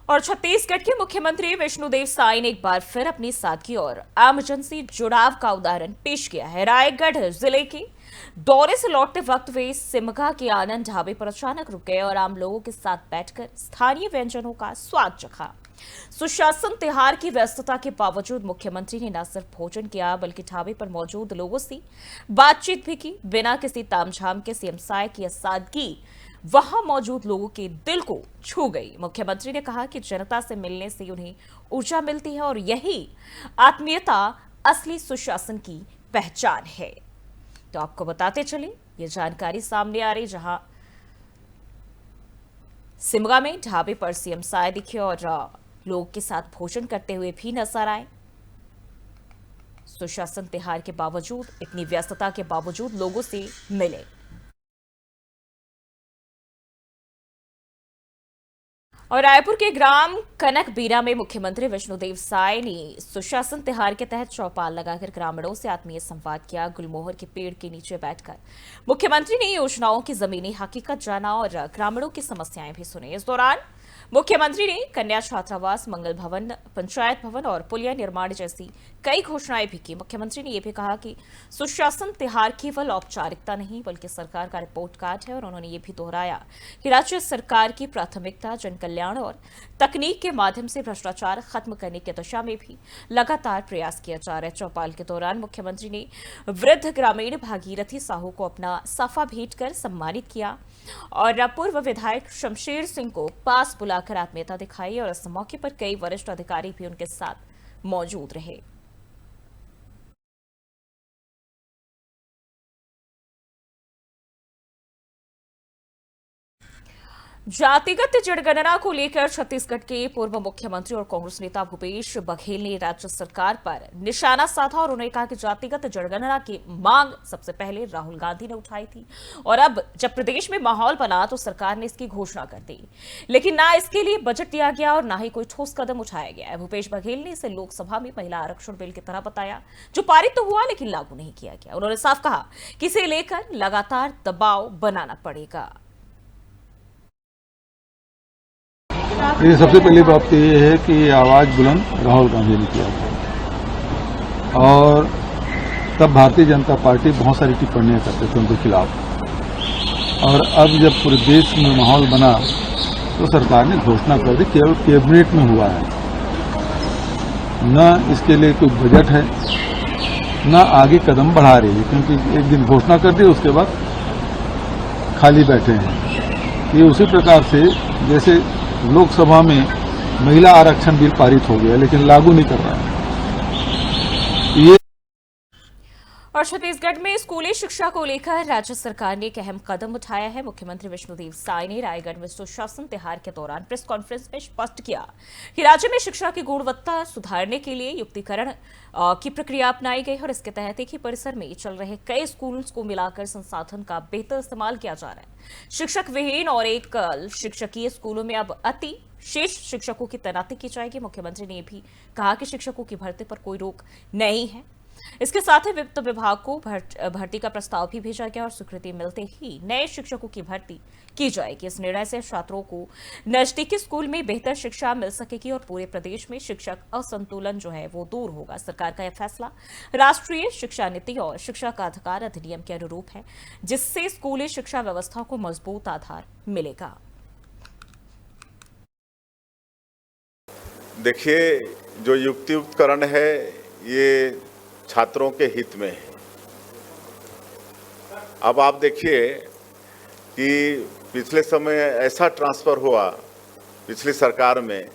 और छत्तीसगढ़ के मुख्यमंत्री विष्णुदेव साय ने एक बार फिर अपनी सादगी और एमरजेंसी जुड़ाव का उदाहरण पेश किया है। रायगढ़ जिले के दौरे से लौटते वक्त वे सिमगा के आनंद ढाबे पर अचानक रुके और आम लोगों के साथ बैठकर स्थानीय व्यंजनों का स्वाद चखा। सुशासन त्योहार की व्यस्तता के बावजूद मुख्यमंत्री ने न सिर्फ भोजन किया बल्कि ढाबे पर मौजूद लोगों से बातचीत भी की। बिना किसी तामझाम के सीएम साय की सादगी वहां मौजूद लोगों के दिल को छू गई। मुख्यमंत्री ने कहा कि जनता से मिलने से उन्हें ऊर्जा मिलती है और यही आत्मीयता असली सुशासन की पहचान है। तो आपको बताते चले ये जानकारी सामने आ रही, जहां सिमगा में ढाबे पर सीएम साय दिखे और लोगों के साथ भोजन करते हुए भी नजर आए। सुशासन त्योहार के बावजूद, इतनी व्यस्तता के बावजूद लोगों से मिले। और रायपुर के ग्राम कनकबीरा में मुख्यमंत्री विष्णुदेव साय ने सुशासन त्योहार के तहत चौपाल लगाकर ग्रामीणों से आत्मीय संवाद किया। गुलमोहर के पेड़ के नीचे बैठकर मुख्यमंत्री ने योजनाओं की जमीनी हकीकत जाना और ग्रामीणों की समस्याएं भी सुनी। इस दौरान मुख्यमंत्री ने कन्या छात्रावास, मंगल भवन, पंचायत भवन और पुलिया निर्माण जैसी कई घोषणाएं भी की। मुख्यमंत्री ने यह भी कहा कि सुशासन त्योहार केवल औपचारिकता नहीं बल्कि सरकार का रिपोर्ट कार्ड है और उन्होंने ये भी दोहराया कि राज्य सरकार की प्राथमिकता जन कल्याण और तकनीक के माध्यम से भ्रष्टाचार खत्म करने की दिशा में भी लगातार प्रयास किया जा रहा है। चौपाल के दौरान मुख्यमंत्री ने वृद्ध ग्रामीण भागीरथी साहू को अपना साफा भेंट कर सम्मानित किया और पूर्व विधायक शमशेर सिंह को पास बुलाकर आत्मीयता दिखाई और इस मौके पर कई वरिष्ठ अधिकारी भी उनके साथ मौजूद रहे। जातिगत जनगणना को लेकर छत्तीसगढ़ के पूर्व मुख्यमंत्री और कांग्रेस नेता भूपेश बघेल ने राज्य सरकार पर निशाना साधा और उन्होंने कहा कि जातिगत जनगणना की मांग सबसे पहले राहुल गांधी ने उठाई थी और अब जब प्रदेश में माहौल बना तो सरकार ने इसकी घोषणा कर दी, लेकिन ना इसके लिए बजट दिया गया और ना ही कोई ठोस कदम उठाया गया है। भूपेश बघेल ने इसे लोकसभा में महिला आरक्षण बिल की तरह बताया, जो पारित तो हुआ लेकिन लागू नहीं किया गया। उन्होंने साफ कहा कि इसे लेकर लगातार दबाव बनाना पड़ेगा। ये सबसे पहली बात तो ये है कि आवाज बुलंद राहुल गांधी ने किया था और तब भारतीय जनता पार्टी बहुत सारी टिप्पणियां करते थे उनके खिलाफ और अब जब पूरे देश में माहौल बना तो सरकार ने घोषणा कर दी। केवल कैबिनेट में हुआ है, न इसके लिए कोई बजट है न आगे कदम बढ़ा रही है, क्योंकि एक दिन घोषणा कर दी उसके बाद खाली बैठे हैं। ये उसी प्रकार से जैसे लोकसभा में महिला आरक्षण बिल पारित हो गया लेकिन लागू नहीं कर रहा है। और छत्तीसगढ़ में स्कूली शिक्षा को लेकर राज्य सरकार ने एक अहम कदम उठाया है। मुख्यमंत्री विष्णुदेव साय ने रायगढ़ में सुशासन त्योहार के दौरान प्रेस कॉन्फ्रेंस में स्पष्ट किया कि राज्य में शिक्षा की गुणवत्ता सुधारने के लिए युक्तिकरण की प्रक्रिया अपनाई गई और इसके तहत एक ही परिसर में चल रहे कई स्कूलों को मिलाकर संसाधन का बेहतर इस्तेमाल किया जा रहा है। शिक्षक विहीन और एकल शिक्षकीय स्कूलों में अब अति शेष शिक्षकों की तैनाती की जाएगी। मुख्यमंत्री ने भी कहा कि शिक्षकों की भर्ती पर कोई रोक नहीं है। इसके साथ ही वित्त विभाग को भर्ती का प्रस्ताव भी भेजा गया और स्वीकृति मिलते ही नए शिक्षकों की भर्ती की जाएगी। इस निर्णय से छात्रों को नजदीकी स्कूल में बेहतर शिक्षा मिल सकेगी और पूरे प्रदेश में शिक्षक असंतुलन जो है वो दूर होगा। सरकार का यह फैसला राष्ट्रीय शिक्षा नीति और शिक्षा का अधिकार अधिनियम के अनुरूप है, जिससे स्कूली शिक्षा व्यवस्था को मजबूत आधार मिलेगा। देखिए, जो युक्तियुक्तकरण है ये छात्रों के हित में है। अब आप देखिए कि पिछले समय ऐसा ट्रांसफर हुआ पिछली सरकार में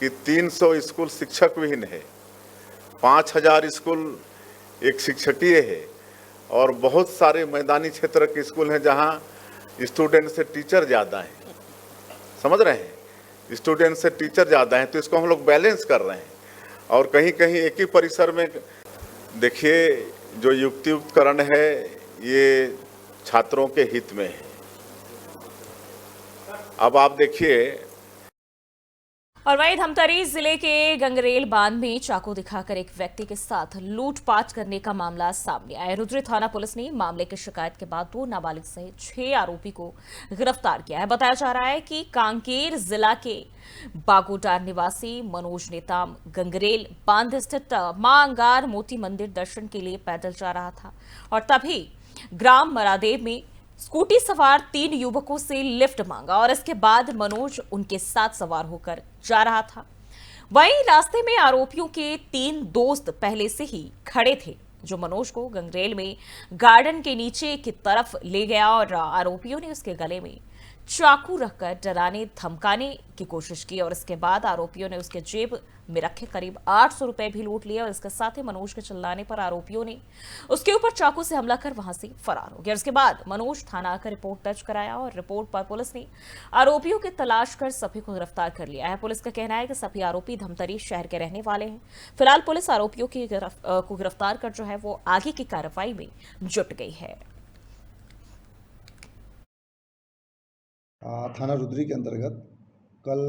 कि 300 स्कूल शिक्षक विहीन है, 5000 स्कूल एक शिक्षकीय है और बहुत सारे मैदानी क्षेत्र के स्कूल हैं जहां स्टूडेंट से टीचर ज़्यादा हैं। समझ रहे हैं, स्टूडेंट से टीचर ज़्यादा हैं, तो इसको हम लोग बैलेंस कर रहे हैं और कहीं कहीं एक ही परिसर में। देखिए, जो युक्तियुक्तकरण है ये छात्रों के हित में है। अब आप देखिए और वहीं धमतरी जिले के गंगरेल बांध में चाकू दिखाकर एक व्यक्ति के साथ लूटपाट करने का मामला सामने आया। रुद्री थाना पुलिस ने मामले की शिकायत के बाद 2 नाबालिग सहित 6 आरोपी को गिरफ्तार किया है। बताया जा रहा है कि कांकेर जिला के बागोटार निवासी मनोज नेताम गंगरेल बांध स्थित मां अंगार मोती मंदिर दर्शन के लिए पैदल जा रहा था और तभी ग्राम मरादेव में स्कूटी सवार 3 युवकों से लिफ्ट मांगा और इसके बाद मनोज उनके साथ सवार होकर जा रहा था। वहीं रास्ते में आरोपियों के 3 दोस्त पहले से ही खड़े थे, जो मनोज को गंगरेल में गार्डन के नीचे की तरफ ले गया और आरोपियों ने उसके गले में चाकू रखकर डराने धमकाने की कोशिश की और इसके बाद आरोपियों ने उसके जेब में रखे करीब 800 रुपए भी लूट लिए और इसके साथ ही मनोज के चिल्लाने पर आरोपियों ने उसके ऊपर चाकू से हमला कर वहां से फरार हो गया। इसके बाद मनोज थाना आकर रिपोर्ट दर्ज कराया और रिपोर्ट पर पुलिस ने आरोपियों की तलाश कर सभी को गिरफ्तार कर लिया है। पुलिस का कहना है कि सभी आरोपी धमतरी शहर के रहने वाले हैं। फिलहाल पुलिस आरोपियों को गिरफ्तार कर जो है वो आगे की कार्रवाई में जुट गई है। थाना रुद्री के अंतर्गत कल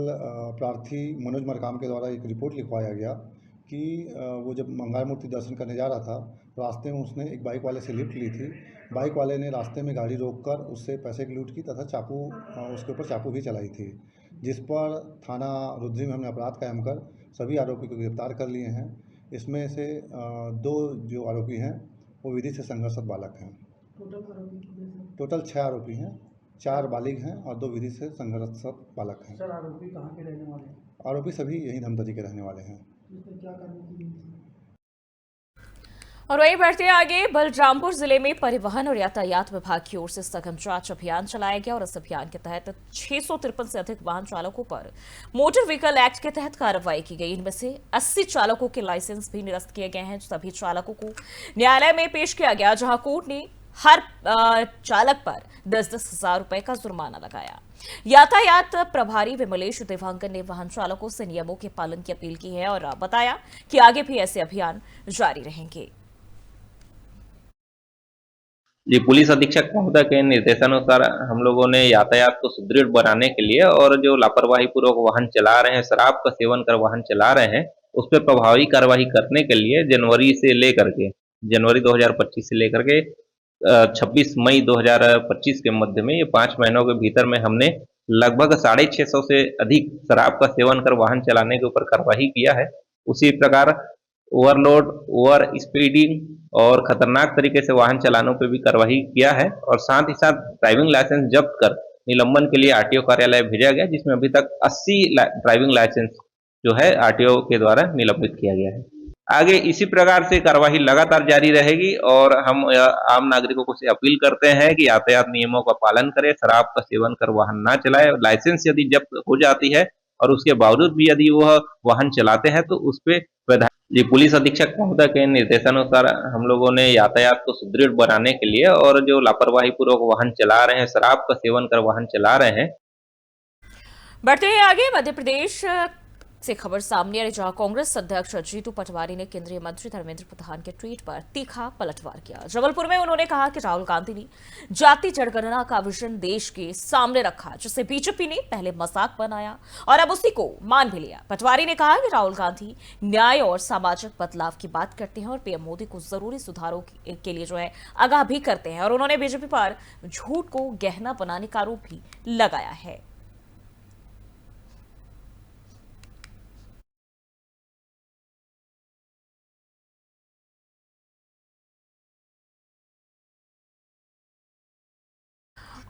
प्रार्थी मनोज मरकाम के द्वारा एक रिपोर्ट लिखवाया गया कि वो जब मंगार मूर्ति दर्शन करने जा रहा था, रास्ते में उसने एक बाइक वाले से लिफ्ट ली थी। बाइक वाले ने रास्ते में गाड़ी रोककर उससे पैसे की लूट की तथा चाकू उसके ऊपर चाकू भी चलाई थी, जिस पर थाना रुद्री में हमने अपराध कायम कर सभी आरोपी को गिरफ्तार कर लिए हैं। इसमें से 2 जो आरोपी हैं वो विधि से संघर्षरत बालक हैं। टोटल 6 आरोपी हैं, 4 बालिग हैं और 2 विधि से संघर्षरत बालक हैं। सर, आरोपी कहाँ के रहने वाले हैं? आरोपी सभी यही धमतरी के रहने वाले हैं। इसमें क्या करने की? और वहीं बढ़ते आगे, बलरामपुर जिले में परिवहन और यातायात विभाग की ओर से सघन जांच अभियान चलाया गया और इस अभियान के तहत 653 से अधिक वाहन चालकों पर मोटर व्हीकल एक्ट के तहत कार्रवाई की गई। इनमें से 80 चालकों के लाइसेंस भी निरस्त किए गए हैं। सभी चालकों को न्यायालय में पेश किया गया, जहां कोर्ट ने हर चालक पर 10-10 हजार रुपए का जुर्माना लगाया। यातायात प्रभारी विमलेश देवांगन ने वाहन चालकों से नियमों के पालन की अपील की है और बताया कि आगे भी ऐसे अभियान जारी रहेंगे। जी, पुलिस अधीक्षक महोदय के निर्देशानुसार हम लोगों ने यातायात को सुदृढ़ बनाने के लिए और जो लापरवाही पूर्वक वाहन चला रहे हैं, शराब का सेवन कर वाहन चला रहे हैं, उस पर प्रभावी कार्रवाई करने के लिए जनवरी 2025 से लेकर के 26 मई 2025 के मध्य में, ये 5 महीनों के भीतर में हमने लगभग 650 से अधिक शराब का सेवन कर वाहन चलाने के ऊपर कार्रवाई किया है। उसी प्रकार ओवरलोड, ओवर स्पीडिंग और खतरनाक तरीके से वाहन चलानों पर भी कार्रवाई किया है और साथ ही साथ ड्राइविंग लाइसेंस जब्त कर निलंबन के लिए आरटीओ कार्यालय भेजा गया, जिसमें अभी तक 80 ड्राइविंग लाइसेंस जो है आरटीओ के द्वारा निलंबित किया गया है। आगे इसी प्रकार से कार्रवाई लगातार जारी रहेगी और हम आम नागरिकों से अपील करते हैं कि यातायात नियमों का पालन करें, शराब का सेवन कर वाहन ना चलाएं। लाइसेंस यदि जब्त हो जाती है और उसके बावजूद भी यदि वह वाहन चलाते हैं तो उस पर पुलिस अधीक्षक महोदय के निर्देशानुसार हम लोगों ने यातायात को सुदृढ़ बनाने के लिए और जो लापरवाही पूर्वक वाहन चला रहे हैं, शराब का सेवन कर वाहन चला रहे हैं। बढ़ते हैं आगे, मध्य प्रदेश से खबर सामने आ रही, जहां कांग्रेस अध्यक्ष जीतू पटवारी ने केंद्रीय मंत्री धर्मेंद्र प्रधान के ट्वीट पर तीखा पलटवार किया। जबलपुर में उन्होंने कहा कि राहुल गांधी ने जाति जनगणना का विजन देश के सामने रखा, जिसे बीजेपी ने पहले मजाक बनाया और अब उसी को मान भी लिया। पटवारी ने कहा कि राहुल गांधी न्याय और सामाजिक बदलाव की बात करते हैं और पीएम मोदी को जरूरी सुधारों के लिए जो है आगाह भी करते हैं और उन्होंने बीजेपी पर झूठ को गहना बनाने का आरोप भी लगाया है।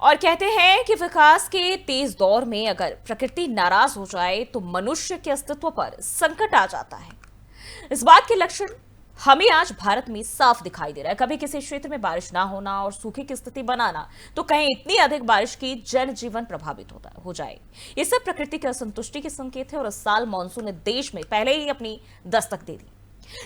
और कहते हैं कि विकास के तेज दौर में अगर प्रकृति नाराज हो जाए तो मनुष्य के अस्तित्व पर संकट आ जाता है। इस बात के लक्षण हमें आज भारत में साफ दिखाई दे रहा है। कभी किसी क्षेत्र में बारिश ना होना और सूखे की स्थिति बनाना, तो कहीं इतनी अधिक बारिश की जनजीवन प्रभावित हो जाए। ये सब प्रकृति की असंतुष्टि के संकेत है और इस साल मानसून ने देश में पहले ही अपनी दस्तक दे दी,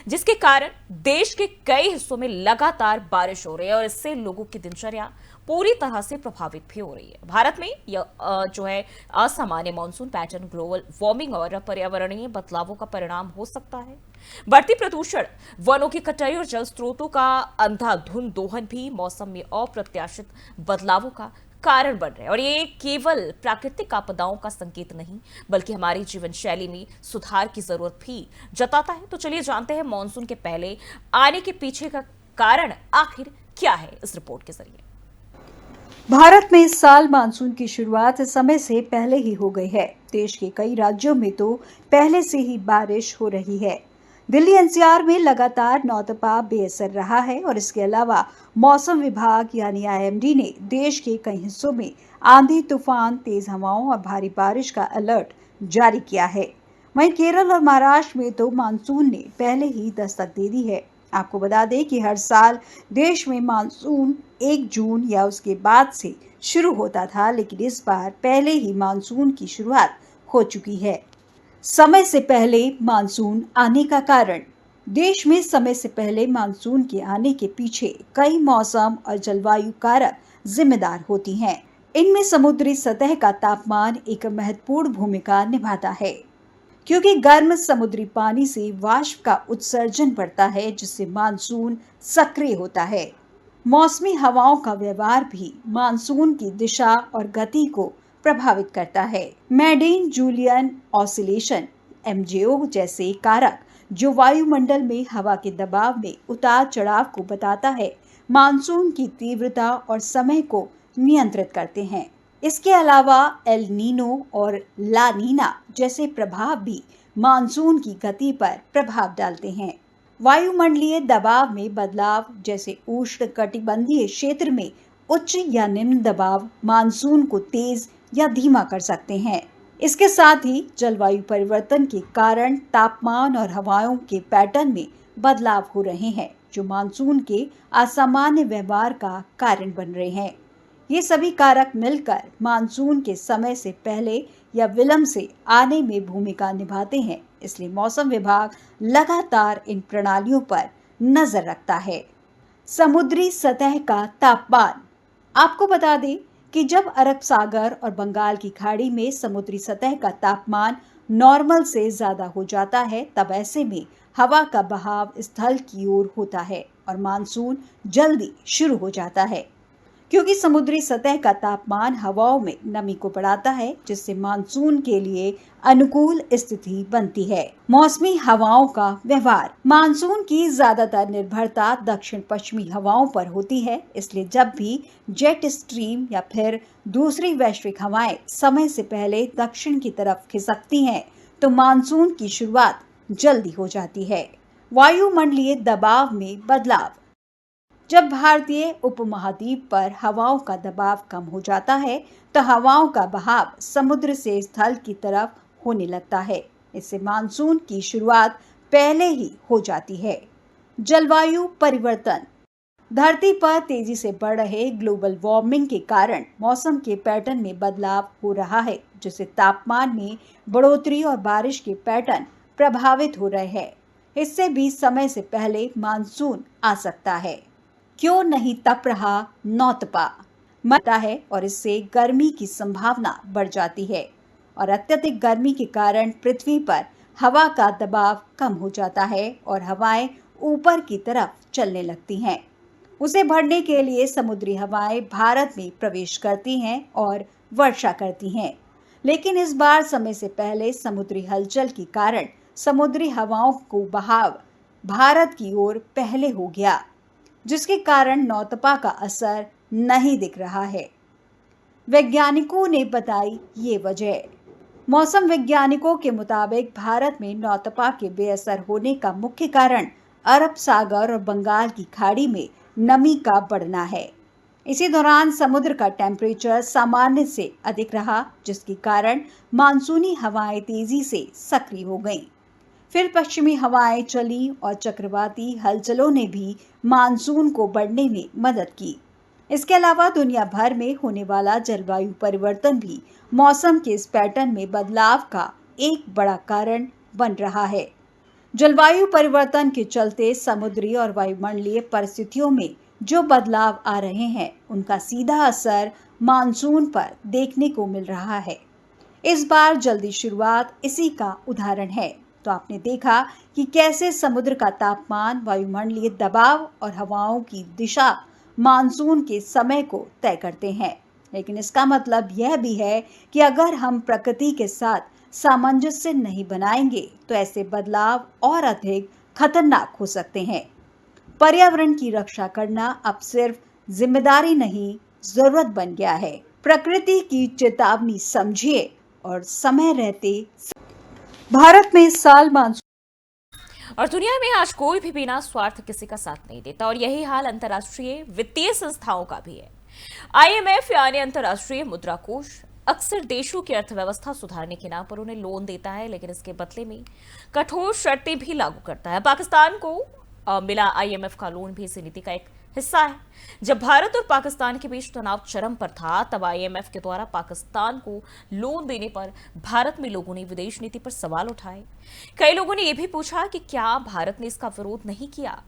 जिसके कारण देश के कई हिस्सों में लगातार बारिश हो रही है और इससे लोगों की दिनचर्या पूरी तरह से प्रभावित भी हो रही है। भारत में यह जो है असामान्य मानसून पैटर्न ग्लोबल वार्मिंग और पर्यावरणीय बदलावों का परिणाम हो सकता है। बढ़ती प्रदूषण, वनों की कटाई और जल स्रोतों का अंधाधुंध दोहन भी मौसम में अप्रत्याशित बदलावों का कारण बन रहे हैं। और ये केवल प्राकृतिक आपदाओं का संकेत नहीं, बल्कि हमारी जीवन शैली में सुधार की जरूरत भी जताता है। तो चलिए जानते हैं मॉनसून के पहले आने के पीछे का कारण आखिर क्या है इस रिपोर्ट के जरिए। भारत में इस साल मानसून की शुरुआत समय से पहले ही हो गई है। देश के कई राज्यों में तो पहले से ही बारिश हो रही है। दिल्ली एनसीआर में लगातार नौतपा बेअसर रहा है और इसके अलावा मौसम विभाग यानी आईएमडी ने देश के कई हिस्सों में आंधी, तूफान, तेज हवाओं और भारी बारिश का अलर्ट जारी किया है। वहीं केरल और महाराष्ट्र में तो मानसून ने पहले ही दस्तक दे दी है। आपको बता दें कि हर साल देश में मानसून 1 जून या उसके बाद से शुरू होता था, लेकिन इस बार पहले ही मानसून की शुरुआत हो चुकी है। समय से पहले मानसून आने का कारण। देश में समय से पहले मानसून के आने के पीछे कई मौसम और जलवायु कारक जिम्मेदार होती हैं। इनमें समुद्री सतह का तापमान एक महत्वपूर्ण भूमिका निभाता है, क्योंकि गर्म समुद्री पानी से वाष्प का उत्सर्जन बढ़ता है, जिससे मानसून सक्रिय होता है। मौसमी हवाओं का व्यवहार भी मानसून की दिशा और गति को प्रभावित करता है। मैडेन जूलियन ऑसिलेशन (MJO) जैसे कारक जो वायुमंडल में हवा के दबाव में उतार चढ़ाव को बताता है, मानसून की तीव्रता और समय को नियंत्रित करते हैं। इसके अलावा एल नीनो और ला नीना जैसे प्रभाव भी मानसून की गति पर प्रभाव डालते हैं। वायुमंडलीय दबाव में बदलाव जैसे उष्णकटिबंधीय क्षेत्र में उच्च या निम्न दबाव मानसून को तेज या धीमा कर सकते हैं। इसके साथ ही जलवायु परिवर्तन के कारण तापमान और हवाओं के पैटर्न में बदलाव हो रहे हैं, जो मानसून के असामान्य व्यवहार का कारण बन रहे हैं। ये सभी कारक मिलकर मानसून के समय से पहले या विलंब से आने में भूमिका निभाते हैं। इसलिए मौसम विभाग लगातार इन प्रणालियों पर नजर रखता है। समुद्री सतह का तापमान। आपको बता दें कि जब अरब सागर और बंगाल की खाड़ी में समुद्री सतह का तापमान नॉर्मल से ज्यादा हो जाता है, तब ऐसे में हवा का बहाव स्थल की ओर होता है और मानसून जल्दी शुरू हो जाता है, क्योंकि समुद्री सतह का तापमान हवाओं में नमी को बढ़ाता है, जिससे मानसून के लिए अनुकूल स्थिति बनती है। मौसमी हवाओं का व्यवहार। मानसून की ज्यादातर निर्भरता दक्षिण पश्चिमी हवाओं पर होती है, इसलिए जब भी जेट स्ट्रीम या फिर दूसरी वैश्विक हवाएं समय से पहले दक्षिण की तरफ खिसकती हैं, तो मानसून की शुरुआत जल्दी हो जाती है। वायुमंडलीय दबाव में बदलाव। जब भारतीय उपमहाद्वीप पर हवाओं का दबाव कम हो जाता है, तो हवाओं का बहाव समुद्र से स्थल की तरफ होने लगता है। इससे मानसून की शुरुआत पहले ही हो जाती है। जलवायु परिवर्तन। धरती पर तेजी से बढ़ रहे ग्लोबल वार्मिंग के कारण मौसम के पैटर्न में बदलाव हो रहा है, जिससे तापमान में बढ़ोतरी और बारिश के पैटर्न प्रभावित हो रहे हैं। इससे भी समय से पहले मानसून आ सकता है। क्यों नहीं तप रहा नौतपा मरता है और इससे गर्मी की संभावना बढ़ जाती है और अत्यधिक गर्मी के कारण पृथ्वी पर हवा का दबाव कम हो जाता है और हवाएं ऊपर की तरफ चलने लगती हैं। उसे भरने के लिए समुद्री हवाएं भारत में प्रवेश करती हैं और वर्षा करती हैं, लेकिन इस बार समय से पहले समुद्री हलचल के कारण समुद्री हवाओं को बहाव भारत की ओर पहले हो गया, जिसके कारण नौतपा का असर नहीं दिख रहा है। वैज्ञानिकों ने बताई ये वजह। मौसम वैज्ञानिकों के मुताबिक भारत में नौतपा के बेअसर होने का मुख्य कारण अरब सागर और बंगाल की खाड़ी में नमी का बढ़ना है। इसी दौरान समुद्र का टेम्परेचर सामान्य से अधिक रहा, जिसके कारण मानसूनी हवाएं तेजी से सक्रिय हो गईं। फिर पश्चिमी हवाएं चली और चक्रवाती हलचलों ने भी मानसून को बढ़ने में मदद की। इसके अलावा दुनिया भर में होने वाला जलवायु परिवर्तन भी मौसम के इस पैटर्न में बदलाव का एक बड़ा कारण बन रहा है। जलवायु परिवर्तन के चलते समुद्री और वायुमंडलीय परिस्थितियों में जो बदलाव आ रहे हैं, उनका सीधा असर मानसून पर देखने को मिल रहा है। इस बार जल्दी शुरुआत इसी का उदाहरण है। तो आपने देखा कि कैसे समुद्र का तापमान, वायुमंडलीय दबाव और हवाओं की दिशा मानसून के समय को तय करते हैं। लेकिन इसका मतलब यह भी है कि अगर हम प्रकृति के साथ सामंजस्य नहीं बनाएंगे तो ऐसे बदलाव और अधिक खतरनाक हो सकते हैं। पर्यावरण की रक्षा करना अब सिर्फ जिम्मेदारी नहीं, जरूरत बन गया है। प्रकृति की चेतावनी समझिए और समय रहते। भारत में इस साल मानसून और दुनिया में आज कोई भी बिना स्वार्थ किसी का साथ नहीं देता और यही हाल अंतर्राष्ट्रीय वित्तीय संस्थाओं का भी है। IMF यानी अंतर्राष्ट्रीय मुद्रा कोष अक्सर देशों की अर्थव्यवस्था सुधारने के नाम पर उन्हें लोन देता है, लेकिन इसके बदले में कठोर शर्तें भी लागू करता है। पाकिस्तान को मिला IMF का लोन भी इसी नीति का एक हिस्सा है। जब भारत और पाकिस्तान के बीच तनाव चरम पर था, तब IMF के द्वारा पाकिस्तान को लोन देने पर भारत में लोगों ने विदेश नीति पर सवाल उठाए। कई लोगों ने यह भी पूछा कि क्या भारत ने इसका विरोध नहीं किया।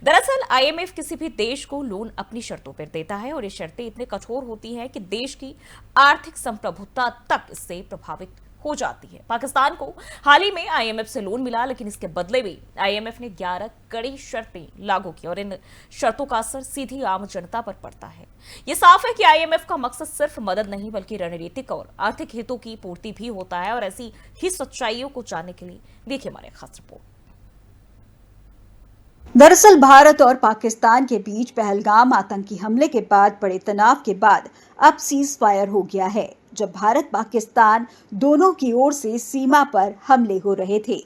दरअसल IMF किसी भी देश को लोन अपनी शर्तों पर देता है और ये शर्तें इतनी कठोर होती हैं कि देश की आर्थिक संप्रभुता तक इससे प्रभावित हो जाती है। पाकिस्तान को हाल ही में IMF से लोन मिला, लेकिन इसके बदले में IMF ने 11 कड़ी शर्तें लागू की और इन शर्तों का असर सीधी आम जनता पर पड़ता है। ये साफ है कि IMF का मकसद सिर्फ मदद नहीं बल्कि रणनीतिक और आर्थिक हितों की पूर्ति भी होता है। और ऐसी ही सच्चाइयों को जानने के लिए देखिए हमारे खास रिपोर्ट। दरअसल भारत और पाकिस्तान के बीच पहलगाम आतंकी हमले के बाद बड़े तनाव के बाद अब सीज फायर हो गया है। जब भारत पाकिस्तान दोनों की ओर से सीमा पर हमले हो रहे थे,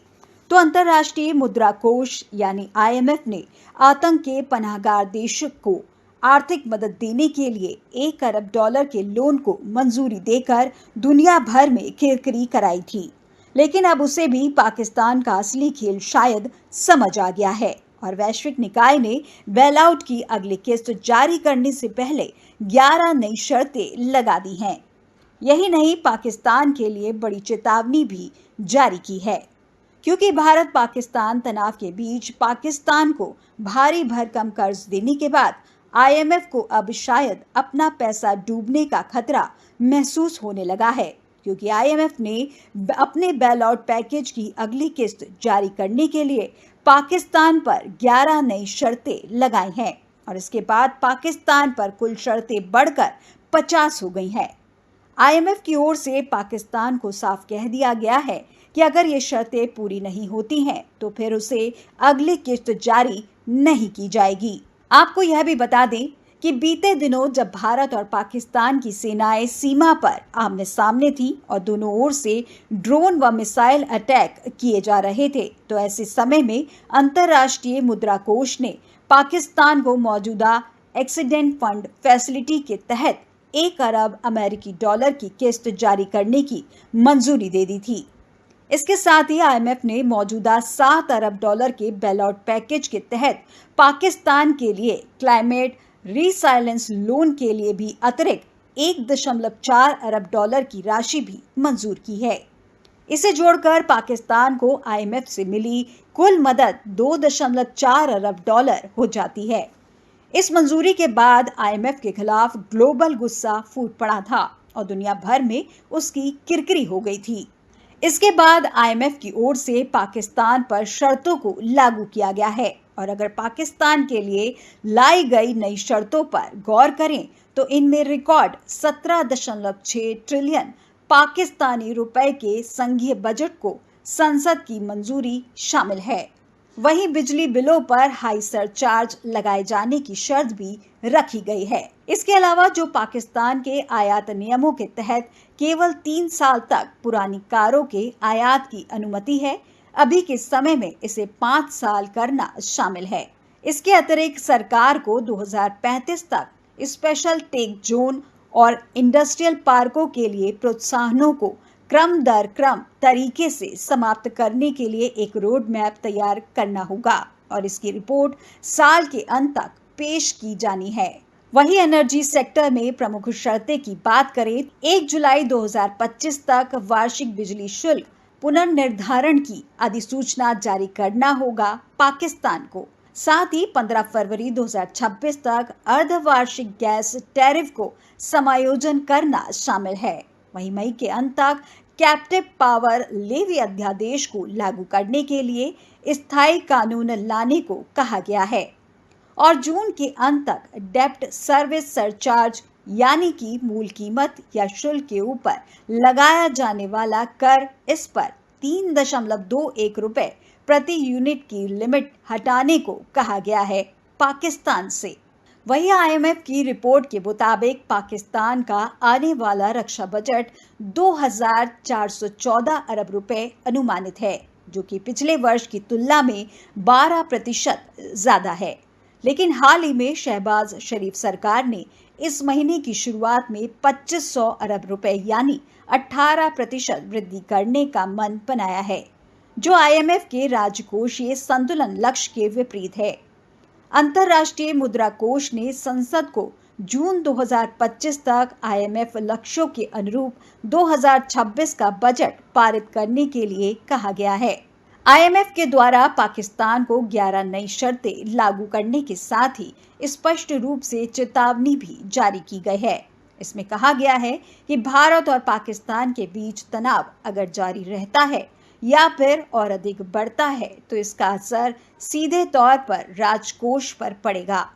तो अंतर्राष्ट्रीय मुद्रा कोष यानी IMF ने आतंक के पनाहगार देशों को आर्थिक मदद देने के लिए $1 अरब के लोन को मंजूरी देकर दुनिया भर में किरकिरी कराई थी। लेकिन अब उसे भी पाकिस्तान का असली खेल शायद समझ आ गया है और वैश्विक निकाय ने बेल आउट की अगली किस्त जारी करने से पहले 11 नई शर्तें लगा दी हैं। यही नहीं, पाकिस्तान के लिए बड़ी चेतावनी भी जारी की है, क्योंकि भारत पाकिस्तान तनाव के बीच पाकिस्तान को भारी भरकम कर्ज देने के बाद IMF को अब शायद अपना पैसा डूबने का खतरा महसूस होने लगा है, क्योंकि IMF ने अपने बेल आउट पैकेज की अगली किस्त जारी करने के लिए पाकिस्तान पर 11 नई शर्तें लगाई हैं और इसके बाद पाकिस्तान पर कुल शर्तें बढ़कर 50 हो गई हैं। IMF की ओर से पाकिस्तान को साफ कह दिया गया है कि अगर ये शर्तें पूरी नहीं होती हैं तो फिर उसे अगली किस्त जारी नहीं की जाएगी। आपको यह भी बता दें कि बीते दिनों जब भारत और पाकिस्तान की सेनाएं सीमा पर आमने सामने थी और दोनों ओर से ड्रोन व मिसाइल अटैक किए जा रहे थे, तो ऐसे समय में अंतर्राष्ट्रीय मुद्रा कोष ने पाकिस्तान को मौजूदा एक्सीडेंट फंड फैसिलिटी के तहत $1 अरब की किस्त जारी करने की मंजूरी दे दी थी। इसके साथ ही IMF ने मौजूदा $7 अरब के बेल आउट पैकेज के तहत पाकिस्तान के लिए क्लाइमेट रिसाइलेंस लोन के लिए भी अतिरिक्त $1.4 अरब की राशि भी मंजूर की है। इसे जोड़कर पाकिस्तान को IMF से मिली कुल मदद $2.4 अरब हो जाती है। इस मंजूरी के बाद IMF के खिलाफ ग्लोबल गुस्सा फूट पड़ा था और दुनिया भर में उसकी किरकिरी हो गई थी। इसके बाद IMF की ओर से पाकिस्तान पर शर्तों को लागू किया गया है और अगर पाकिस्तान के लिए लाई गई नई शर्तों पर गौर करें तो इनमें रिकॉर्ड 17.6 ट्रिलियन पाकिस्तानी रुपए के संघीय बजट को संसद की मंजूरी शामिल है। वहीं बिजली बिलों पर हाई सरचार्ज लगाए जाने की शर्त भी रखी गई है। इसके अलावा जो पाकिस्तान के आयात नियमों के तहत केवल 3 साल तक पुरानी कारों के आयात की अनुमति है, अभी के समय में इसे 5 साल करना शामिल है। इसके अतिरिक्त सरकार को 2035 तक स्पेशल टेक जोन और इंडस्ट्रियल पार्कों के लिए प्रोत्साहनों को क्रम दर क्रम तरीके से समाप्त करने के लिए एक रोड मैप तैयार करना होगा और इसकी रिपोर्ट साल के अंत तक पेश की जानी है। वहीं एनर्जी सेक्टर में प्रमुख शर्तें की बात करें, 1 जुलाई 2025 तक वार्षिक बिजली शुल्क पुनर्निर्धारण की अधिसूचना जारी करना होगा पाकिस्तान को। साथ ही 15 फरवरी 2026 तक अर्धवार्षिक गैस टैरिफ को समायोजन करना शामिल है। वहीं मई के अंत तक कैप्टिव पावर लेवी अध्यादेश को लागू करने के लिए स्थायी कानून लाने को कहा गया है और जून के अंत तक डेब्ट सर्विस सरचार्ज यानी कि मूल कीमत या शुल्क के ऊपर लगाया जाने वाला कर, इस पर 3.21 रुपए प्रति यूनिट की लिमिट हटाने को कहा गया है पाकिस्तान से। वहीं आईएमएफ की रिपोर्ट के मुताबिक पाकिस्तान का आने वाला रक्षा बजट 2,414 अरब रुपए अनुमानित है, जो कि पिछले वर्ष की तुलना में 12% ज्यादा है। लेकिन हाल ही में शहबाज शरीफ सरकार ने इस महीने की शुरुआत में 2500 अरब रुपए यानी 18% वृद्धि करने का मन बनाया है, जो आईएमएफ के राजकोषीय संतुलन लक्ष्य के विपरीत है। अंतर्राष्ट्रीय मुद्रा कोष ने संसद को जून 2025 तक आईएमएफ लक्ष्यों के अनुरूप 2026 का बजट पारित करने के लिए कहा गया है। आईएमएफ के द्वारा पाकिस्तान को 11 नई शर्तें लागू करने के साथ ही स्पष्ट रूप से चेतावनी भी जारी की गई है। इसमें कहा गया है कि भारत और पाकिस्तान के बीच तनाव अगर जारी रहता है या फिर और अधिक बढ़ता है तो इसका असर सीधे तौर पर राजकोष पर पड़ेगा।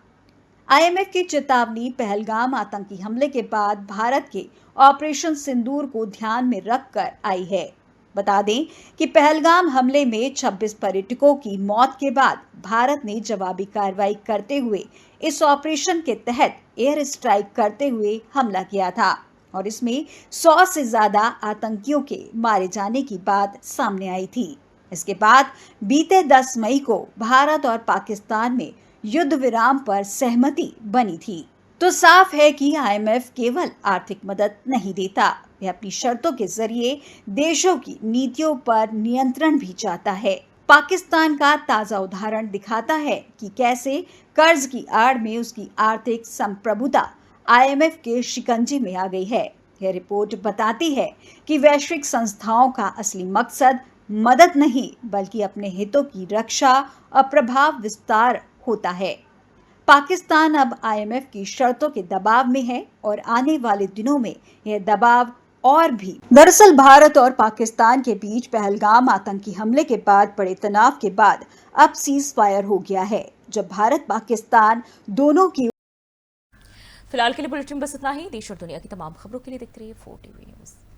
आईएमएफ की चेतावनी पहलगाम आतंकी हमले के बाद भारत के ऑपरेशन सिंदूर को ध्यान में रखकर आई है। बता दें कि पहलगाम हमले में 26 पर्यटकों की मौत के बाद भारत ने जवाबी कार्रवाई करते हुए इस ऑपरेशन के तहत एयर स्ट्राइक करते हुए हमला किया था और इसमें 100 से ज्यादा आतंकियों के मारे जाने की बात सामने आई थी। इसके बाद बीते 10 मई को भारत और पाकिस्तान में युद्ध विराम पर सहमति बनी थी। तो साफ है कि आईएमएफ केवल आर्थिक मदद नहीं देता, वह अपनी शर्तों के जरिए देशों की नीतियों पर नियंत्रण भी चाहता है। पाकिस्तान का ताजा उदाहरण दिखाता है कि कैसे कर्ज की आड़ में उसकी आर्थिक संप्रभुता आईएमएफ के शिकंजे में आ गई है। यह रिपोर्ट बताती है कि वैश्विक संस्थाओं का असली मकसद मदद नहीं बल्कि अपने हितों की रक्षा और प्रभाव विस्तार होता है। पाकिस्तान अब आईएमएफ की शर्तों के दबाव में है और आने वाले दिनों में यह दबाव और भी। दरअसल भारत और पाकिस्तान के बीच पहलगाम आतंकी हमले के बाद बड़े तनाव के बाद अब सीज फायर हो गया है, जब भारत पाकिस्तान दोनों की। फिलहाल के लिए बुलेटिन बस इतना ही। देश और दुनिया की तमाम खबरों के लिए देखते रहिए 4TV न्यूज़।